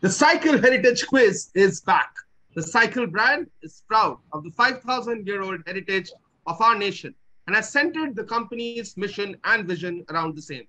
The Cycle Heritage Quiz is back. The Cycle brand is proud of the 5,000-year-old heritage of our nation and has centered the company's mission and vision around the same.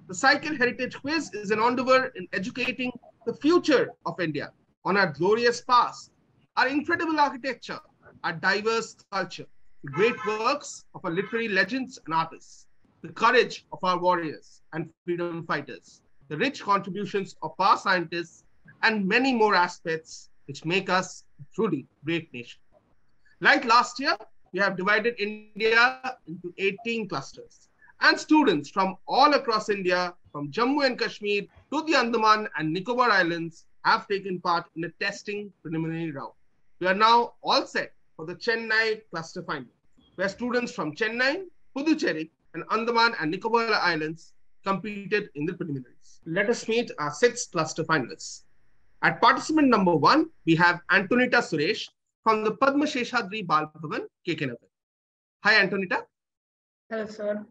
The Cycle Heritage Quiz is an endeavor in educating the future of India on our glorious past, our incredible architecture, our diverse culture, the great works of our literary legends and artists, the courage of our warriors and freedom fighters, the rich contributions of our scientists, and many more aspects which make us a truly great nation. Like last year, we have divided India into 18 clusters, and students from all across India, from Jammu and Kashmir to the Andaman and Nicobar Islands, have taken part in a testing preliminary round. We are now all set for the Chennai Cluster Finals, where students from Chennai, Puducherry, and Andaman and Nicobar Islands competed in the preliminaries. Let us meet our 6 cluster finalists. At participant number 1, we have Antonita Suresh from the Padma Sheshadri Bal Bhavan, KK. Hi, Antonita. Hello, sir.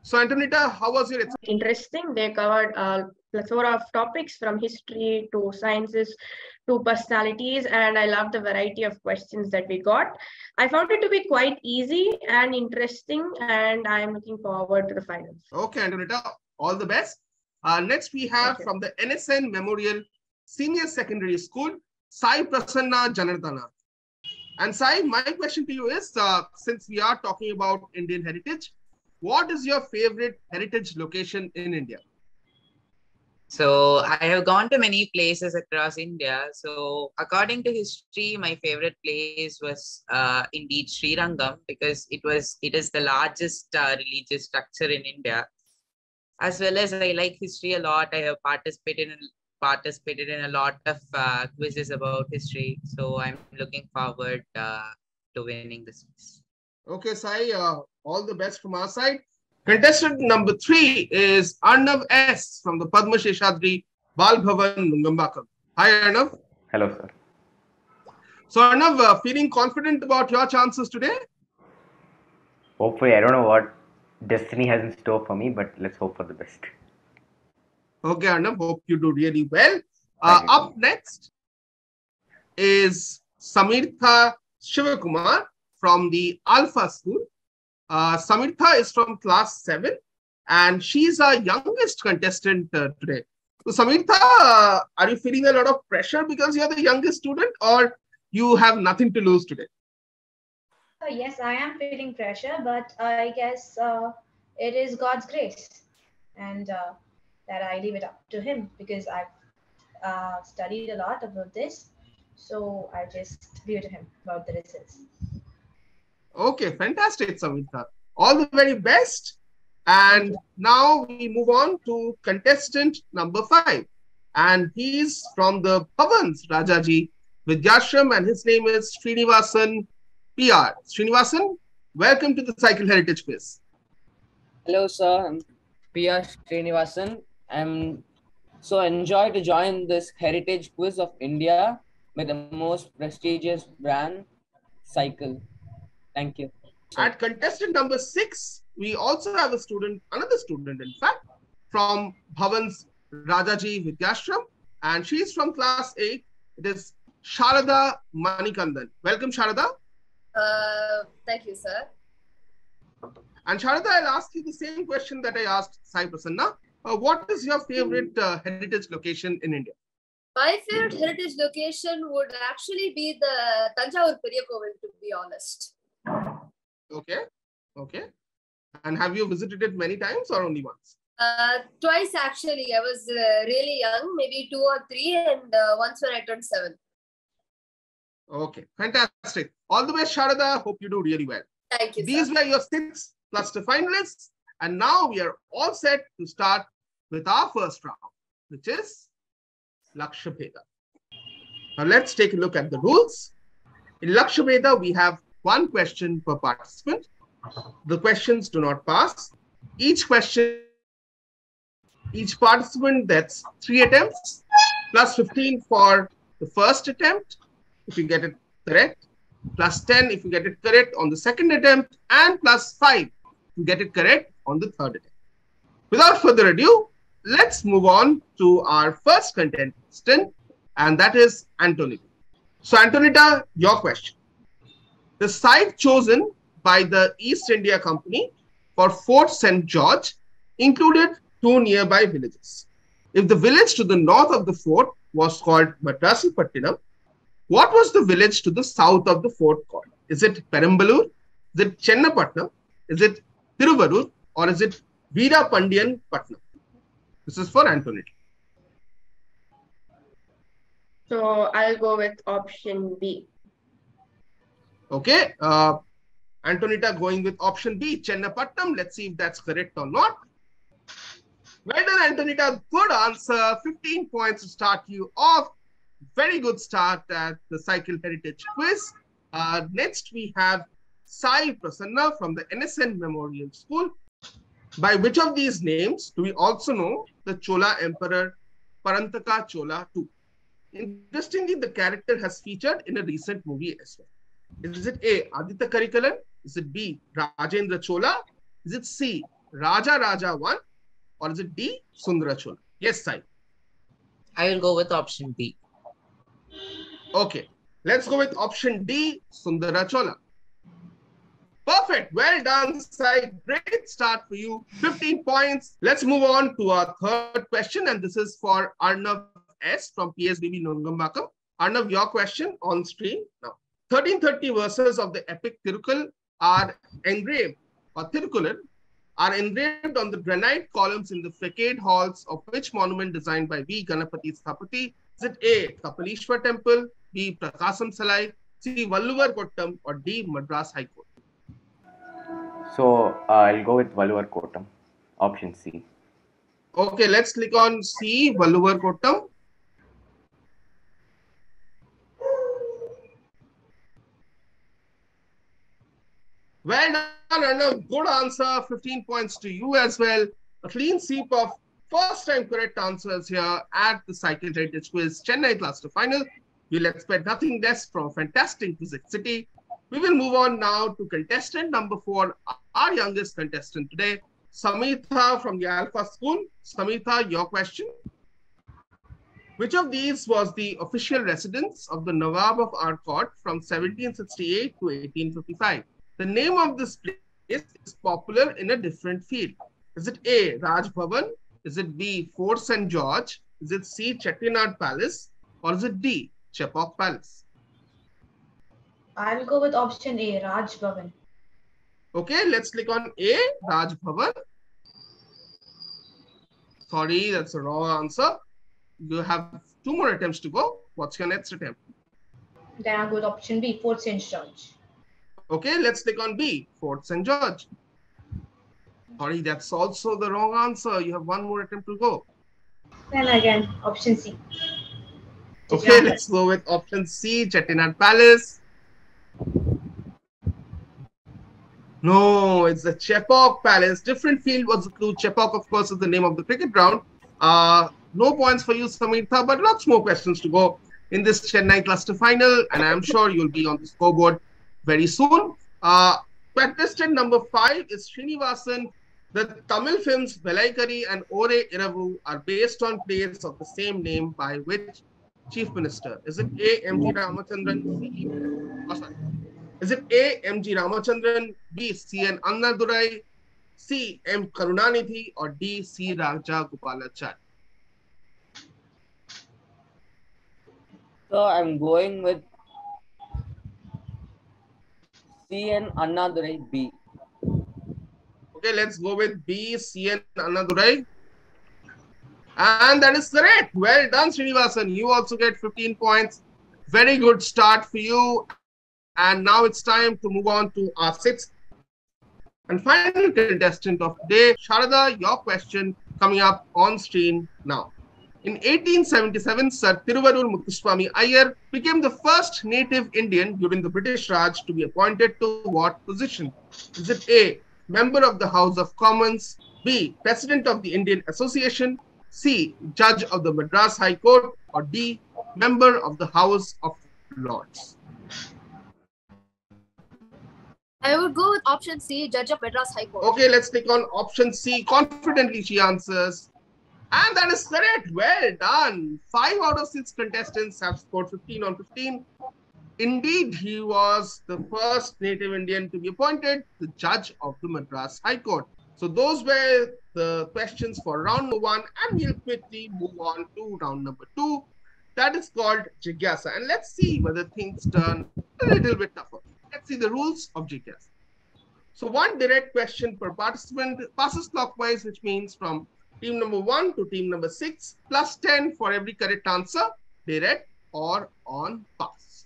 So, Antonita, how was your experience? Interesting. They covered a plethora of topics from history to sciences to personalities, and I love the variety of questions that we got. I found it to be quite easy and interesting, and I'm looking forward to the finals. Okay, Antonita, all the best. Next, we have from the NSN Memorial Senior Secondary School, Sai Prasanna Janardana. And Sai, my question to you is, since we are talking about Indian heritage, what is your favorite heritage location in India? So I have gone to many places across India. So according to history, my favorite place was indeed Sri Rangam, because it is the largest religious structure in India. As well as I like history a lot. I have participated in a lot of quizzes about history. So I'm looking forward to winning this quiz. Okay, Sai, all the best from our side. Contestant number 3 is Arnav S. from the Padma Sheshadri Bal Bhavan, Nungambakam. Hi, Arnav. Hello, sir. So, Arnav, feeling confident about your chances today? Hopefully, I don't know what destiny has in store for me, but let's hope for the best. Okay, Arnav, hope you do really well. Up next is Samirtha Shivakumar from the Alpha School. Samirtha is from class 7 and she's our youngest contestant today. So Samirtha, are you feeling a lot of pressure because you're the youngest student, or you have nothing to lose today? Yes, I am feeling pressure, but I guess it is God's grace, and that I leave it up to him, because I've studied a lot about this. So I just leave it to him about the results. Okay, fantastic, Samitha. All the very best. And now we move on to contestant number 5. And he's from the Bhavans Rajaji Vidyashram, and his name is Srinivasan PR. Srinivasan, welcome to the Cycle Heritage Quiz. Hello, sir. I'm PR Srinivasan. I'm so enjoyed to join this Heritage Quiz of India with the most prestigious brand, Cycle. Thank you. At contestant number 6, we also have another student, in fact, from Bhavans Rajaji Vidyashram, and she's from class 8. It is Sharada Manikandan. Welcome, Sharada. Thank you, sir. And Sharada, I'll ask you the same question that I asked Sai Prasanna. What is your favorite heritage location in India? My favorite heritage location would actually be the Tanjavur Periyakovil, to be honest. Okay. Okay. And have you visited it many times or only once? Twice, actually. I was really young, maybe 2 or 3, and once when I turned 7. Okay, fantastic. All the best, Sharada. Hope you do really well. Thank you, These sir. were your 6 cluster finalists. And now we are all set to start with our first round, which is Lakshya Bheda. Now let's take a look at the rules. In Lakshya Bheda, we have 1 question per participant. The questions do not pass. Each participant gets 3 attempts, plus 15 for the first attempt, if you get it correct, plus 10 if you get it correct on the second attempt, and plus 5 if you get it correct on the third attempt. Without further ado, let's move on to our first contestant, and that is Antonita. So, Antonita, your question. The site chosen by the East India Company for Fort St. George included two nearby villages. If the village to the north of the fort was called Madrasipattinam, what was the village to the south of the fort called? Is it Perambalur? Is it Chennapatnam? Is it Tiruvarur? Or is it Veerapandiyan Patnam? This is for Antonita. So I'll go with option B. Okay. Antonita going with option B, Chennapatnam. Let's see if that's correct or not. Well done, Antonita. Good answer. 15 points to start you off. Very good start at the Cycle Heritage Quiz. Next, we have Sai Prasanna from the NSN Memorial School. By which of these names do we also know the Chola Emperor Parantaka Chola II? Interestingly, the character has featured in a recent movie as well. Is it A, Aditya Karikalan? Is it B, Rajendra Chola? Is it C, Raja Raja I? Or is it D, Sundara Chola? Yes, Sai. I will go with option B. Okay, let's go with option D, Sundara Chola. Perfect. Well done, Sai. Great start for you. 15 points. Let's move on to our third question, and this is for Arnav S from PSBB Nongambakam. Arnav, your question on screen now. 1330 verses of the epic Tirukal are engraved, or Tirukular, are engraved on the granite columns in the facade halls of which monument designed by V. Ganapati Sthapati? Is it A, Kapalishwar Temple, B, Prakasam Salai, C, Valluvar Kottam, or D, Madras High Court? So I'll go with Valluvar Kottam, option C. Okay, let's click on C, Valluvar Kottam. Well done, and a good answer. 15 points to you as well. A clean sweep of first time correct answers here at the Cycle Heritage Quiz Chennai Cluster Final. We'll expect nothing less from a fantastic Physics City. We will move on now to contestant number 4, our youngest contestant today, Samitha from the Alpha School. Samitha, your question. Which of these was the official residence of the Nawab of Arcot from 1768 to 1855? The name of this place is popular in a different field. Is it A, Raj Bhavan? Is it B, Fort St. George? Is it C, Chettinad Palace? Or is it D, Chepauk Palace? I will go with option A, Raj Bhavan. Okay, let's click on A, Raj Bhavan. Sorry, that's a wrong answer. You have 2 more attempts to go. What's your next attempt? Then I'll go with option B, Fort St. George. Okay, let's click on B, Fort St. George. Sorry, that's also the wrong answer. You have 1 more attempt to go. Then again, option C. Okay, let's go with option C, Chettinad Palace. No, it's the Chepauk Palace. Different field was the clue. Chepauk, of course, is the name of the cricket ground. No points for you, Samitha, but lots more questions to go in this Chennai Cluster Final, and I'm sure you'll be on the scoreboard very soon. Contestant number 5 is Srinivasan. The Tamil films Velaikari and Ore Iravu are based on plays of the same name by which Chief Minister? Is it A, M.G. Ramachandran? Is it A, M.G. Ramachandran, B, C.N. Annadurai, C, M. Karunanidhi, or D, C. Raja Gopalachari? So I'm going with C.N. Annadurai, B. Okay, let's go with B, C.N. Annadurai. And that is correct. Well done, Srinivasan. You also get 15 points. Very good start for you. And now it's time to move on to our 6th and final contestant of today. Sharada, your question coming up on screen now. In 1877, Sir Thiruvarur Muthuswami Iyer became the first native Indian during the British Raj to be appointed to what position? Is it A, Member of the House of Commons, B, President of the Indian Association, C, Judge of the Madras High Court, or D, Member of the House of Lords? I would go with option C, Judge of Madras High Court. Okay, let's click on option C. Confidently, she answers. And that is correct. Well done. 5 out of 6 contestants have scored 15 on 15. Indeed, he was the first native Indian to be appointed the judge of the Madras High Court. So those were the questions for round number 1, and we'll quickly move on to round number 2. That is called Jigyasa. And let's see whether things turn a little bit tougher. Let's see the rules of Jigyasa. So one direct question per participant passes clockwise, which means from team number 1 to team number 6, plus 10 for every correct answer, direct or on pass.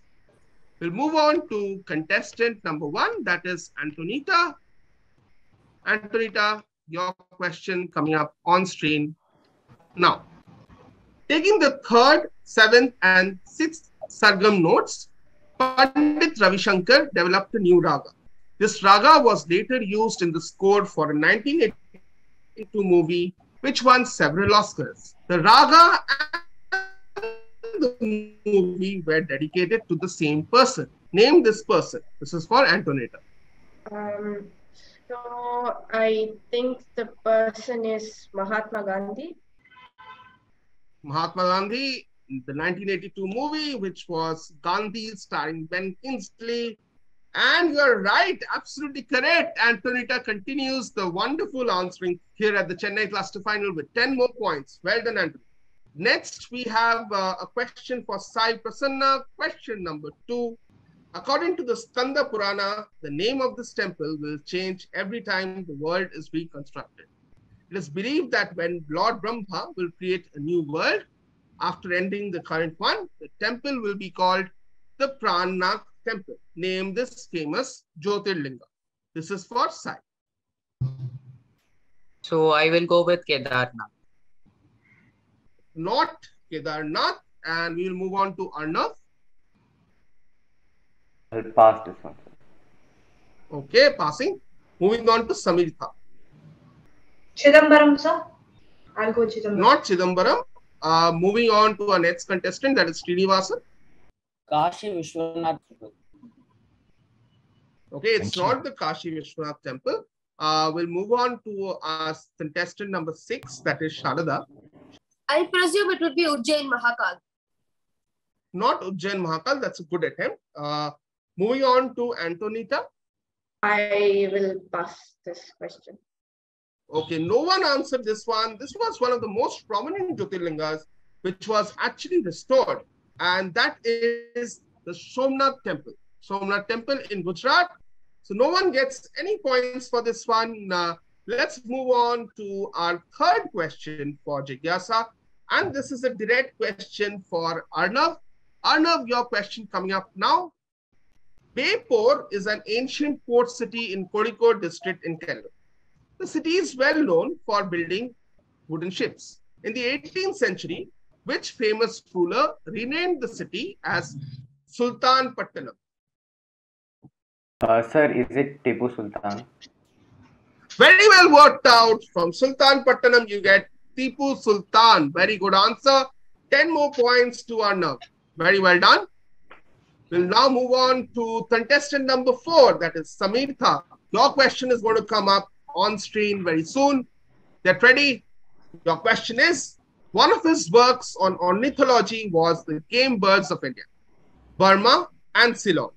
We'll move on to contestant number 1, that is Antonita. Antonita, your question coming up on screen now. Taking the 3rd, 7th, and 6th Sargam notes, Pandit Ravi Shankar developed a new raga. This raga was later used in the score for a 1982 movie, which won several Oscars. The raga and the movie were dedicated to the same person. Name this person. This is for Antonita. So I think the person is Mahatma Gandhi. Mahatma Gandhi, the 1982 movie, which was Gandhi starring Ben Kingsley. And you're right, absolutely correct. Antonita continues the wonderful answering here at the Chennai Cluster Final with 10 more points. Well done, Antonita. Next, we have a question for Sai Prasanna. Question number 2. According to the Skanda Purana, the name of this temple will change every time the world is reconstructed. It is believed that when Lord Brahma will create a new world, after ending the current one, the temple will be called the Pranath Temple. Name this famous Jyotirlinga. This is for Sai. So I will go with Kedarnath. Not Kedarnath, and we will move on to Arnav. I'll pass this one. Okay, passing. Moving on to Samirtha. Chidambaram, sir. I'll go Chidambaram. Not Chidambaram. Moving on to our next contestant, that is Srinivasan. Kashi Vishwanath. Okay, it's not the Kashi Vishwanath temple. We'll move on to our contestant number 6, that is Sharada. I presume it would be Ujjain Mahakal. Not Ujjain Mahakal, that's a good attempt. Moving on to Antonita. I will pass this question. Okay, no one answered this one. This was one of the most prominent Jyotirlingas, which was actually restored. And that is the Somnath Temple. Somnath Temple in Gujarat. So no one gets any points for this one. Let's move on to our 3rd question for Jigyasa. And this is a direct question for Arnav. Arnav, your question coming up now. Beypore is an ancient port city in Kozhikode district in Kerala. The city is well known for building wooden ships. In the 18th century, which famous ruler renamed the city as Sultan Pattanam? Sir, is it Tipu Sultan? Very well worked out. From Sultan Pattanam, you get Tipu Sultan. Very good answer. 10 more points to Arnav. Very well done. We'll now move on to contestant number 4, that is Samirtha. Your question is going to come up on screen very soon. Get ready. Your question is, one of his works on ornithology was the game birds of India, Burma and Ceylon.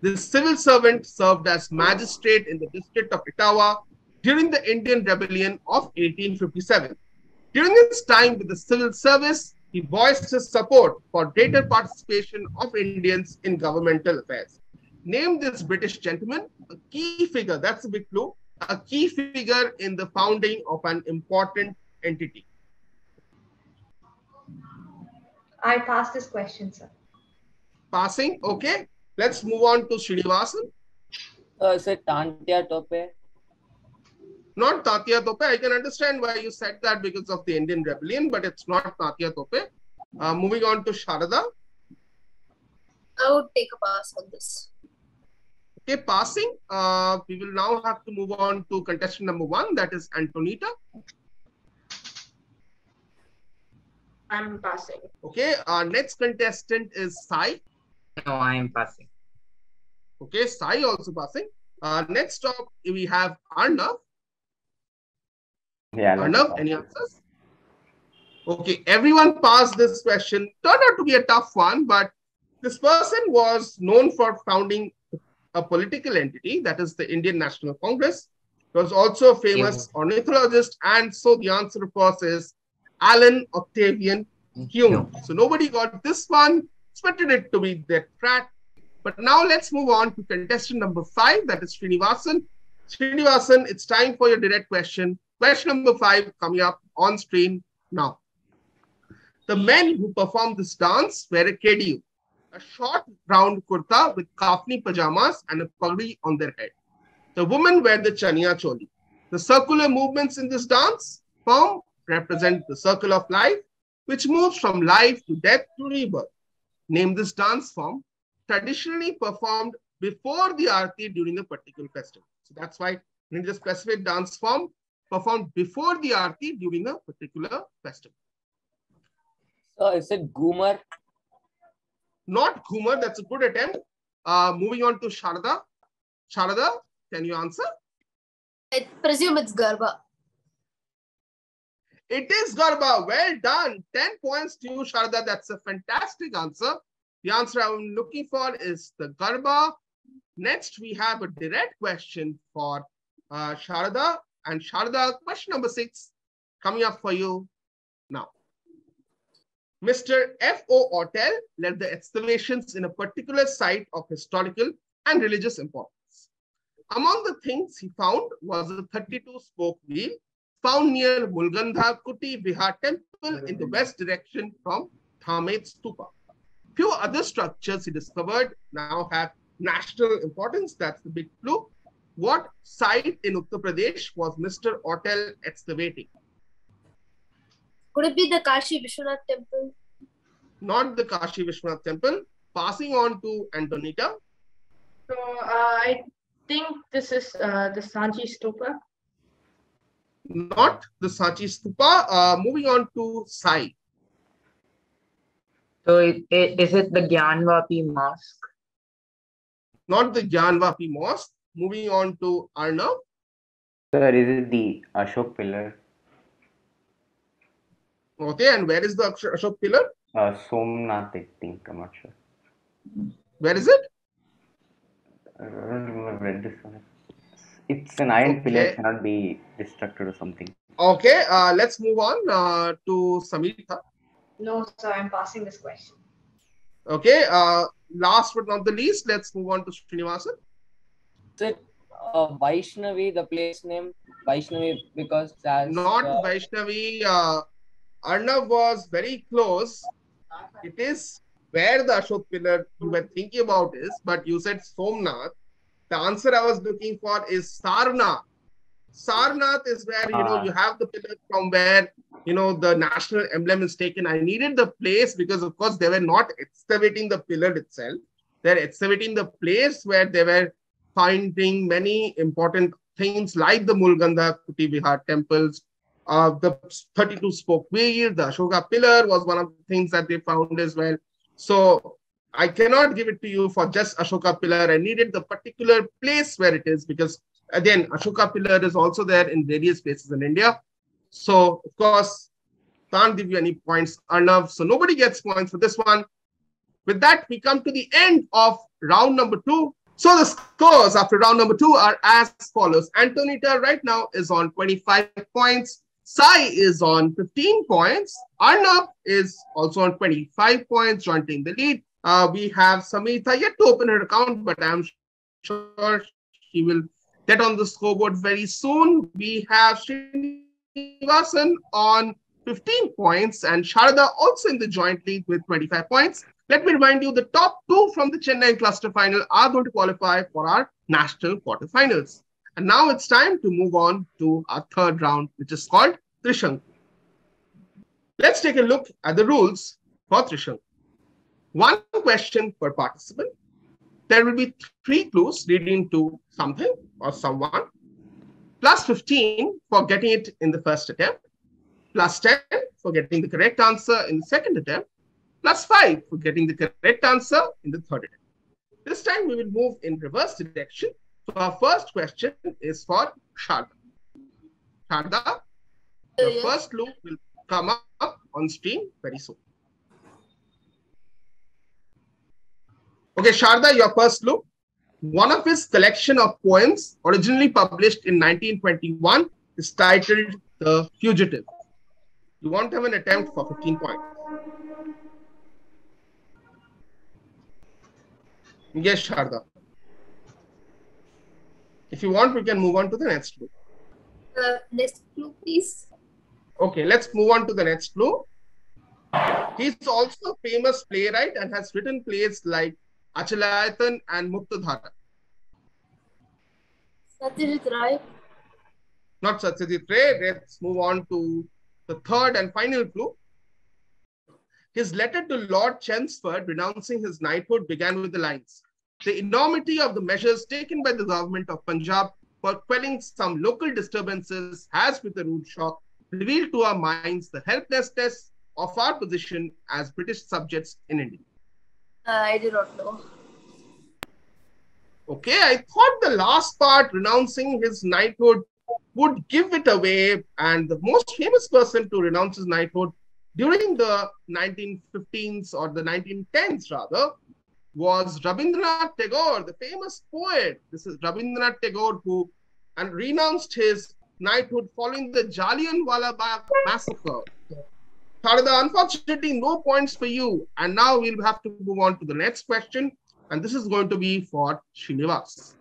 This civil servant served as magistrate in the district of Etawah during the Indian Rebellion of 1857. During his time with the civil service, he voiced his support for greater participation of Indians in governmental affairs. Name this British gentleman, a key figure, that's a big clue, a key figure in the founding of an important entity. I pass this question, sir. Passing, okay. Let's move on to Srinivasan. Is it Tantia Tope? Not Tatia Tope. I can understand why you said that because of the Indian Rebellion, but it's not Tatia Tope. Moving on to Sharada. I would take a pass on this. Okay, passing. We will now have to move on to contestant number 1, that is Antonita. I'm passing. Okay, our next contestant is Sai. No, I am passing. Okay, Sai also passing. Next up, we have Arnav. Yeah. Arnav, any answers? Okay, everyone passed this question. Turned out to be a tough one, but this person was known for founding a political entity, that is the Indian National Congress. He was also a famous ornithologist, and so the answer, of course, is Alan Octavian Hume. So nobody got this one, expected it to be that track. But now let's move on to contestant number 5, that is Srinivasan. Srinivasan, it's time for your direct question. Question number 5 coming up on screen now. The men who performed this dance wear a kediyu, a short round kurta with kafni pajamas and a pagdi on their head. The women wear the chaniya choli. The circular movements in this dance form represent the circle of life, which moves from life to death to rebirth. Name this dance form, traditionally performed before the aarti during a particular festival. So that's why we need a specific dance form performed before the aarti during a particular festival. So is it Goomer? Not Ghumar, that's a good attempt. Moving on to Sharada. Sharada, can you answer? I presume it's Garba. It is Garba. Well done. 10 points to you, Sharada. That's a fantastic answer. The answer I'm looking for is the Garba. Next, we have a direct question for Sharada. And Sharada, question number 6 coming up for you now. Mr. F.O. Ortel led the excavations in a particular site of historical and religious importance. Among the things he found was a 32-spoke wheel found near Mulgandha Kuti Vihar temple in the west direction from Thamet Stupa. Few other structures he discovered now have national importance. That's the big clue. What site in Uttar Pradesh was Mr. Ortel excavating? Could it be the Kashi Vishwanath temple? Not the Kashi Vishwanath temple. Passing on to Antonita. So I think this is the Sanchi Stupa. Not the Sanchi Stupa. Moving on to Sai. So is it the Gyaanspace Mosque? Not the Gyaanspace Mosque. Moving on to Arnav. Sir, is it the Ashok pillar? Okay, and where is the Ashok pillar? Somnath, I think. I'm not sure. Where is it? I don't remember. I've read this one. It's an iron pillar. It cannot be destructed or something. Okay, let's move on to Samitha. No, sir, I'm passing this question. Okay, last but not the least, let's move on to Srinivasan. Is it Vaishnavi, the place name? Vaishnavi, because that's... Not Vaishnavi. Arnav was very close. It is where the Ashok pillar you were thinking about is, but you said Somnath. The answer I was looking for is Sarnath. Sarnath is where, you have the pillar from where, the national emblem is taken. I needed the place because, of course, they were not excavating the pillar itself. They're excavating the place where they were finding many important things like the Mulgandha Kuti Vihar temples, the 32-spoke wheel, the Ashoka pillar was one of the things that they found as well. So I cannot give it to you for just Ashoka pillar. I needed the particular place where it is because, again, Ashoka pillar is also there in various places in India. So, of course, can't give you any points, Arnav. So nobody gets points for this one. With that, we come to the end of round number 2. So the scores after round number 2 are as follows. Antonita right now is on 25 points. Sai is on 15 points. Arnav is also on 25 points, jointing the lead. We have Samitha yet to open her account, but I'm sure she will get on the scoreboard very soon. We have Srinivasan on 15 points and Sharada also in the joint lead with 25 points. Let me remind you, the top 2 from the Chennai Cluster Final are going to qualify for our national quarterfinals. And now it's time to move on to our third round, which is called Trishanku. Let's take a look at the rules for Trishanku. 1 question per participant. There will be 3 clues leading to something or someone. Plus 15 for getting it in the first attempt. Plus 10 for getting the correct answer in the second attempt. Plus 5 for getting the correct answer in the third attempt. This time we will move in reverse direction. So our first question is for Sharda. Sharda, the first clue will come up on stream very soon. Okay, Sharda, your first clue. One of his collection of poems, originally published in 1921, is titled The Fugitive. You want to have an attempt for 15 points. Yes, Sharda. If you want, we can move on to the next clue. Next clue, please. Okay, let's move on to the next clue. He's also a famous playwright and has written plays like Achalayatan and Muktadhara. Satyajit Ray. Not Satyajit Ray. Let's move on to the third and final clue. His letter to Lord Chelmsford renouncing his knighthood began with the lines, "The enormity of the measures taken by the government of Punjab for quelling some local disturbances has with a rude shock revealed to our minds the helplessness of our position as British subjects in India." I do not know. Okay, I thought the last part, renouncing his knighthood, would give it away. And the most famous person to renounce his knighthood during the 1915s or the 1910s rather was Rabindranath Tagore, the famous poet. This is Rabindranath Tagore who renounced his knighthood following the Jallianwala Bagh massacre. Sharada, unfortunately, no points for you. And now we'll have to move on to the next question. And this is going to be for Srinivas.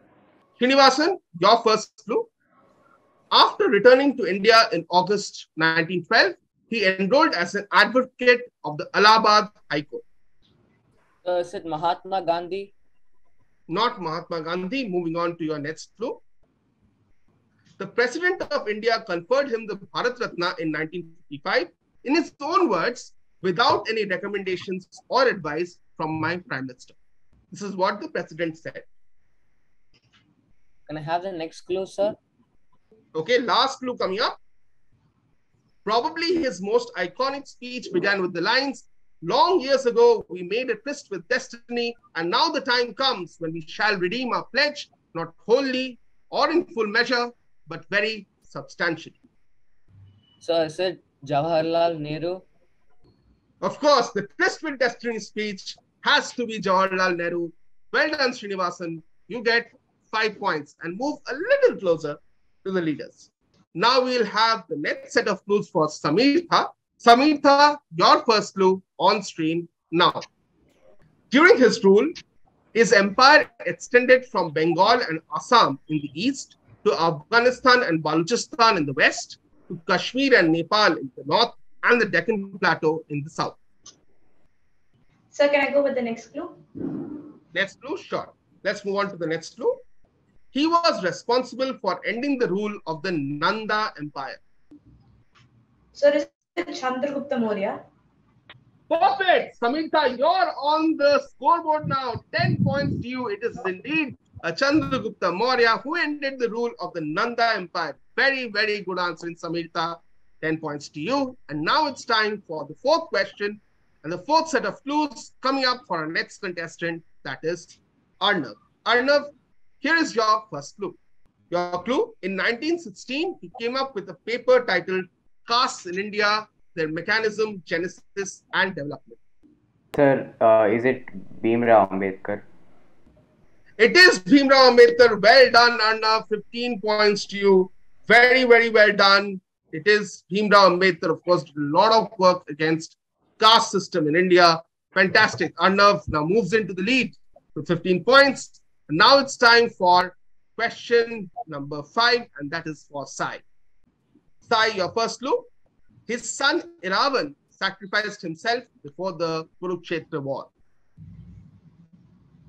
Srinivasan, your first clue. After returning to India in August 1912, he enrolled as an advocate of the Allahabad High Court. Is it Mahatma Gandhi? Not Mahatma Gandhi. Moving on to your next clue. The President of India conferred him the Bharat Ratna in 1955, in his own words, without any recommendations or advice from my Prime Minister. This is what the President said. Can I have the next clue, sir? Okay, last clue coming up. Probably his most iconic speech began with the lines, "Long years ago, we made a tryst with destiny, and now the time comes when we shall redeem our pledge, not wholly or in full measure, but very substantially." So is it Jawaharlal Nehru? Of course, the tryst with destiny speech has to be Jawaharlal Nehru. Well done, Srinivasan. You get 5 points and move a little closer to the leaders. Now we'll have the next set of clues for Sameertha. Sameertha, your first clue on screen now. During his rule, his empire extended from Bengal and Assam in the east to Afghanistan and Balochistan in the west, to Kashmir and Nepal in the north, and the Deccan Plateau in the south. Sir, can I go with the next clue? Next clue, sure. Let's move on to the next clue. He was responsible for ending the rule of the Nanda Empire. Sir, is it Chandragupta Maurya? Perfect! Sameertha, you're on the scoreboard now. 10 points to you. It is indeed Chandragupta Maurya who ended the rule of the Nanda Empire. Very, very good answer in Sameertha. 10 points to you. And now it's time for the fourth question and the fourth set of clues coming up for our next contestant, that is Arnav. Arnav, here is your first clue. Your clue, in 1916, he came up with a paper titled Castes in India, Their Mechanism, Genesis and Development. Sir, is it Bhimrao Ambedkar? It is Bhimrao Ambedkar. Well done, Arnav. 15 points to you. Very, very well done. It is Bhimrao Ambedkar, of course, did a lot of work against caste system in India. Fantastic. Arnav now moves into the lead with 15 points. And now it's time for question number 5, and that is for Sai. Sai, your first clue. His son Iravan sacrificed himself before the Kurukshetra war.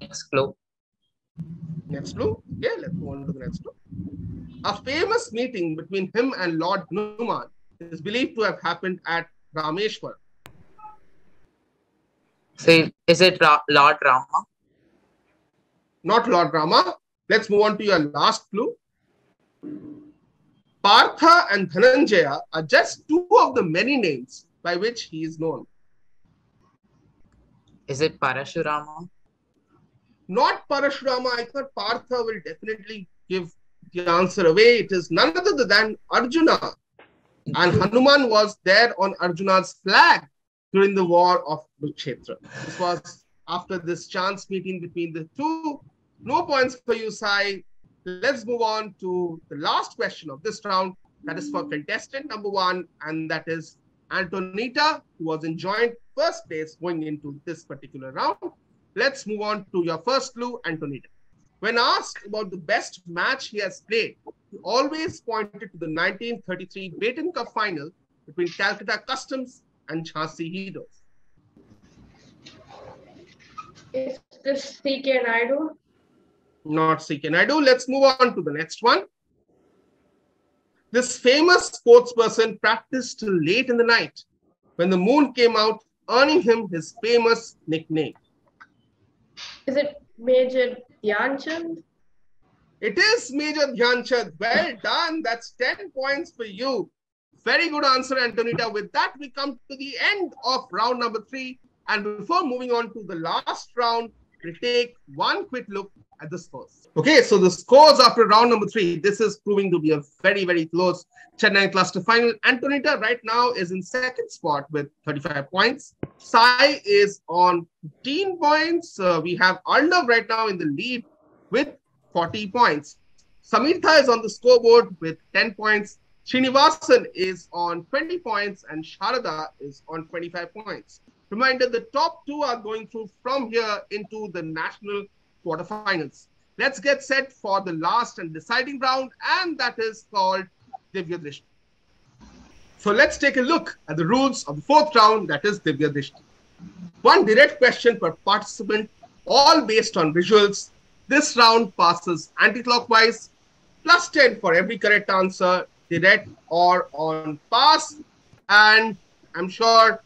Next clue. Next clue. Okay, let's move on to the next clue. A famous meeting between him and Lord Hanuman is believed to have happened at Rameshwar. So is it Lord Rama? Not Lord Rama. Let's move on to your last clue. Partha and Dhananjaya are just two of the many names by which he is known. Is it Parashurama? Not Parashurama. I thought Partha will definitely give the answer away. It is none other than Arjuna. And Hanuman was there on Arjuna's flag during the war of Kurukshetra. This was after this chance meeting between the two. No points for you, Sai. Let's move on to the last question of this round. That is for contestant number 1, and that is Antonita, who was in joint first place going into this particular round. Let's move on to your first clue, Antonita. When asked about the best match he has played, he always pointed to the 1933 Baton Cup final between Calcutta Customs and Jhansi Heroes. Is this C.K. Naidu? Not C.K. Naidu. Let's move on to the next one. This famous sports person practiced till late in the night when the moon came out, earning him his famous nickname. Is it Major Dhyanchand? It is Major Dhyanchand. Well done. That's 10 points for you. Very good answer, Antonita. With that, we come to the end of round number 3. And before moving on to the last round, we'll take one quick look at the scores. Okay, so the scores after round number 3. This is proving to be a very, very close Chennai Cluster Final. Antonita right now is in second spot with 35 points. Sai is on 15 points. We have Arnav right now in the lead with 40 points. Samirtha is on the scoreboard with 10 points. Srinivasan is on 20 points and Sharada is on 25 points. Reminder, the top 2 are going through from here into the national quarterfinals. Let's get set for the last and deciding round, and that is called Divya Drishti. So let's take a look at the rules of the 4th round, that is Divya Drishti. One direct question per participant, all based on visuals. This round passes anti-clockwise, plus 10 for every correct answer, direct or on pass. And I'm sure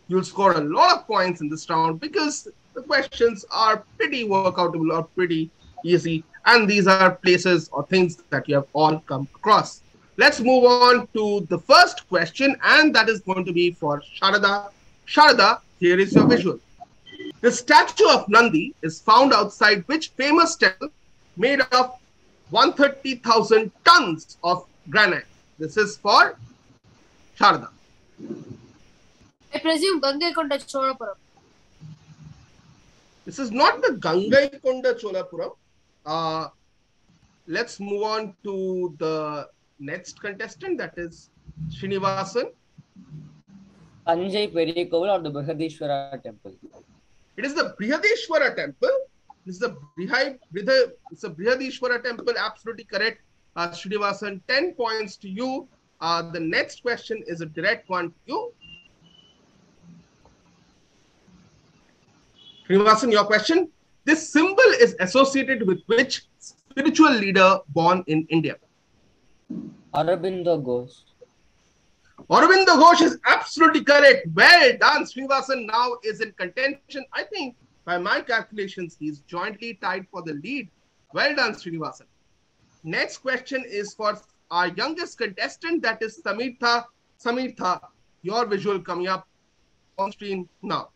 you'll score a lot of points in this round because the questions are pretty workoutable or pretty easy. And these are places or things that you have all come across. Let's move on to the first question, and that is going to be for Sharada. Sharada, here is your visual. The statue of Nandi is found outside which famous temple made of 130,000 tons of granite? This is for Sharada. I presume Gangaikonda Cholapuram. This is not the Gangaikonda Cholapuram. Let's move on to the next contestant, that is Srinivasan. Tanjai Periyakkoval or the Brihadishwara temple? It is the Brihadishwara temple. This is the Brihadishwara temple. Absolutely correct. Srinivasan, 10 points to you. The next question is a direct one to you. Srinivasan, your question. This symbol is associated with which spiritual leader born in India? Aurobindo Ghosh. Aurobindo Ghosh is absolutely correct. Well done. Srinivasan now is in contention. I think by my calculations, he's jointly tied for the lead. Well done, Srinivasan. Next question is for our youngest contestant, that is Samirtha. Samirtha, your visual coming up on screen now.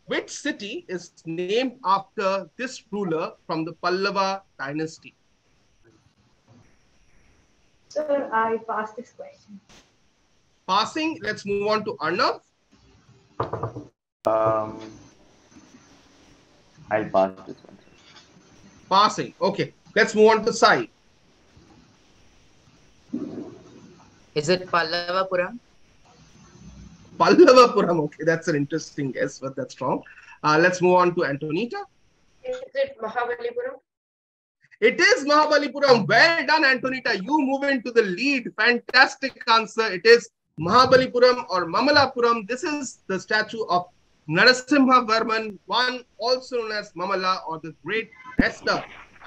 Which city is named after this ruler from the Pallava dynasty? Sir, I passed this question. Passing, let's move on to Arnav. I'll pass this one. Passing, okay. Let's move on to Sai. Is it Pallavapuram? Pallavapuram, okay. That's an interesting guess, but that's wrong. Let's move on to Antonita. Is it Mahabalipuram? It is Mahabalipuram. Well done, Antonita. You move into the lead. Fantastic answer. It is Mahabalipuram or Mamalapuram. This is the statue of Narasimha Varman, one also known as Mamala or the Great Wrestler.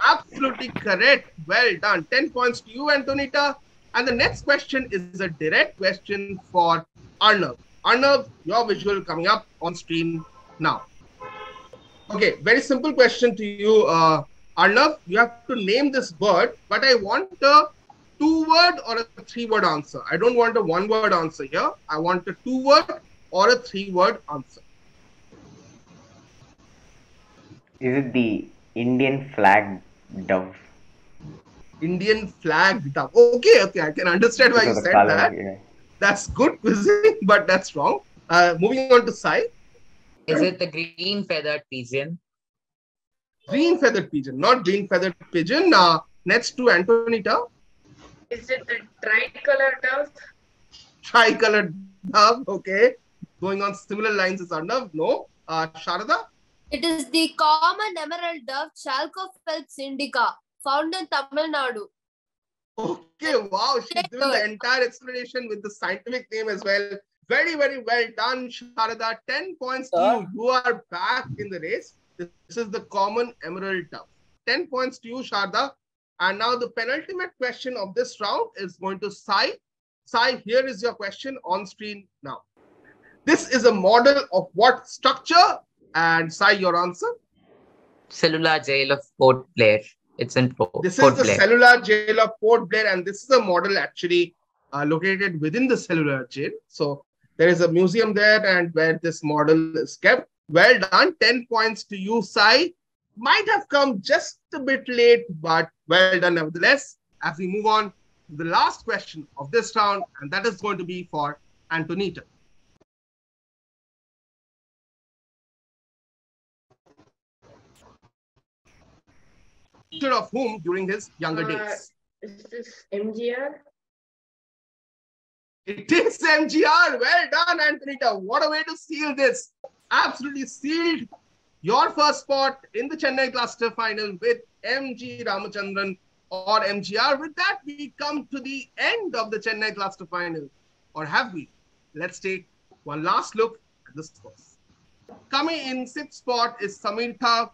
Absolutely correct. Well done. 10 points to you, Antonita. And the next question is a direct question for Arnav. Arnav, your visual coming up on screen now. Okay, very simple question to you, Arnav. You have to name this bird, but I want a 2-word or a 3-word answer. I don't want a 1-word answer here. I want a 2-word or a 3-word answer. Is it the Indian flag dove? Indian flag dove. Okay, okay, I can understand why Because you of the said color, that. yeah. That's good quizzing, but that's wrong. Moving on to Sai. Is it the green feathered pigeon? Green feathered pigeon, not green feathered pigeon. Next to Antonita. Is it the tricolored dove? Tricolored dove. Okay. Going on similar lines as Arnav. No. Sharada. It is the common emerald dove Chalcophelps indica, found in Tamil Nadu. Okay, wow. She's given the entire explanation with the scientific name as well. Very, very well done, Sharada. 10 points to you. You are back in the race. This is the common emerald dove. 10 points to you, Sharada. And now the penultimate question of this round is going to Sai. Sai, here is your question on screen now. This is a model of what structure? And Sai, your answer? Cellular jail of Port Blair. It's in This Port is the Blair. cellular jail of Port Blair, and this is a model actually located within the cellular jail. So there is a museum there, and where this model is kept. Well done. 10 points to you, Sai. Might have come just a bit late, but well done nevertheless. As we move on to the last question of this round, and that is going to be for Antonita. Of whom during his younger days? Is this MGR? It is MGR. Well done, Antonita. What a way to seal this. Absolutely sealed your first spot in the Chennai Cluster Final with MG Ramachandran or MGR. With that, we come to the end of the Chennai Cluster Final. Or have we? Let's take one last look at the scores. Coming in sixth spot is Samirtha.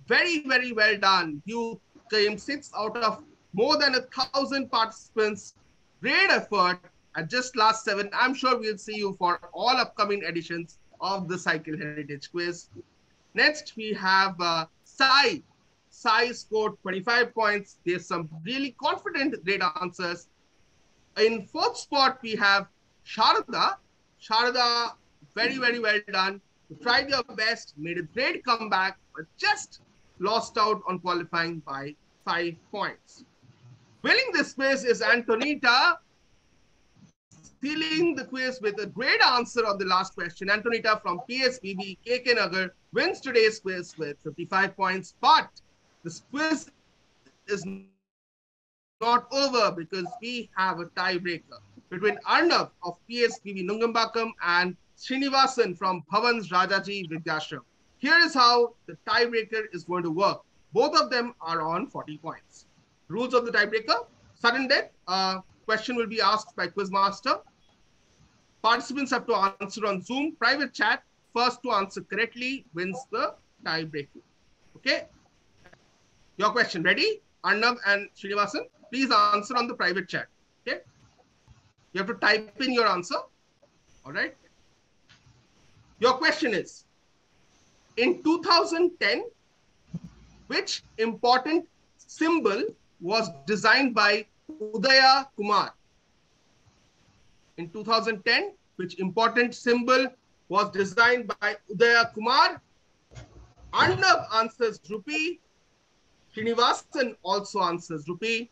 Very, very well done. You came 6 out of more than 1,000 participants. Great effort at just last 7. I'm sure we'll see you for all upcoming editions of the Cycle Heritage Quiz. Next, we have Sai. Sai scored 25 points. There's some really confident great answers. In fourth spot, we have Sharada. Sharada, very, very well done. You tried your best, made a great comeback, but just lost out on qualifying by 5 points. Winning this quiz is Antonita, sealing the quiz with a great answer on the last question. Antonita from PSBB KK Nagar wins today's quiz with 55 points. But this quiz is not over because we have a tiebreaker between Arnav of PSBB Nungambakam and Srinivasan from Bhavan's Rajaji Vidyashram. Here is how the tiebreaker is going to work. Both of them are on 40 points. Rules of the tiebreaker: sudden death. Question will be asked by Quizmaster. Participants have to answer on Zoom. Private chat. First to answer correctly wins the tiebreaker. Okay. Your question ready? Arnav and Srinivasan, please answer on the private chat. Okay. You have to type in your answer. All right. Your question is, in 2010, which important symbol was designed by Udaya Kumar? In 2010, which important symbol was designed by Udaya Kumar? Arnav answers rupee. Srinivasan also answers rupee.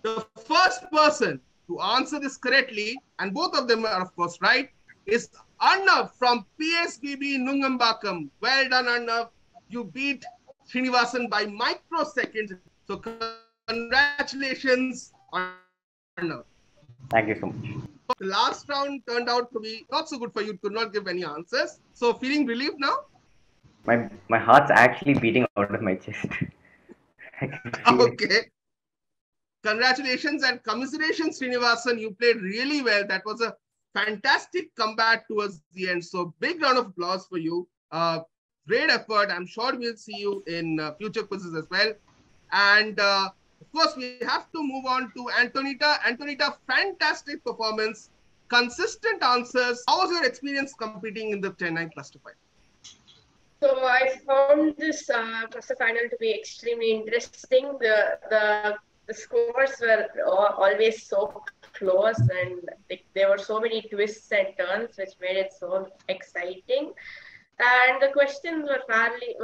The first person to answer this correctly, and both of them are of course right, is Arnav from PSBB Nungambakam. Well done, Arnav. You beat Srinivasan by microseconds. So congratulations, Arnav. Thank you so much. The last round turned out to be not so good for you. Could not give any answers. So feeling relieved now? My heart's actually beating out of my chest. I can feel it. Okay. Congratulations and commiserations, Srinivasan. You played really well. That was a fantastic comeback towards the end. So big round of applause for you. Great effort. I'm sure we'll see you in future quizzes as well. And of course, we have to move on to Antonita. Antonita, fantastic performance, consistent answers. How was your experience competing in the Chennai Cluster Final? So I found this cluster final to be extremely interesting. The scores were always so close, and there were so many twists and turns, which made it so exciting. And the questions were fairly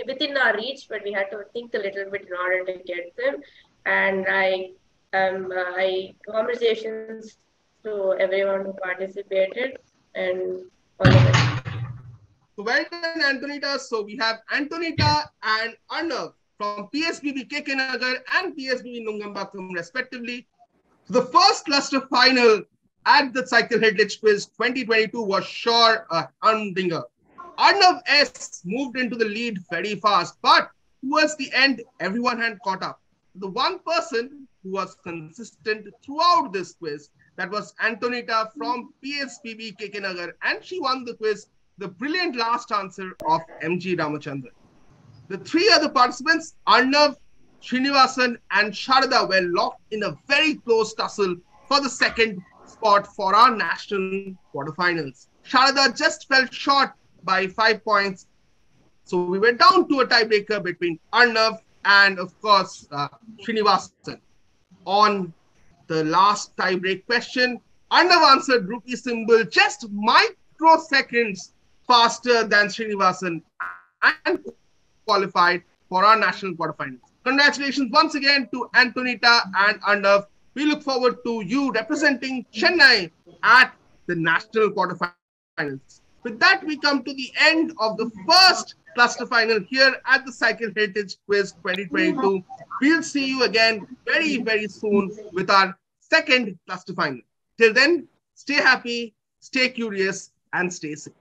within our reach, but we had to think a little bit in order to get them. And I congratulations to everyone who participated, and all the best. So well done, Antonita. So we have Antonita and Arnav from PSBB KK and PSBB Nungambakum respectively. So the first cluster final at the Cycle Heritage Quiz 2022 was sure a humdinger. Arnav S moved into the lead very fast, but towards the end, everyone had caught up. The one person who was consistent throughout this quiz, that was Antonita from PSPB KK, and she won the quiz, the brilliant last answer of MG Ramachandran. The three other participants, Arnav, Srinivasan, and Sharada, were locked in a very close tussle for the second spot for our national quarterfinals. Sharada just fell short by 5 points. So we were down to a tiebreaker between Arnav and, of course, Srinivasan. On the last tiebreak question, Arnav answered rupee symbol just microseconds faster than Srinivasan and qualified for our national quarterfinals. Congratulations once again to Antonita and Arnav. We look forward to you representing Chennai at the national quarterfinals. With that, we come to the end of the first cluster final here at the Cycle Heritage Quiz 2022. We'll see you again very, very soon with our second cluster final. Till then, stay happy, stay curious, and stay safe.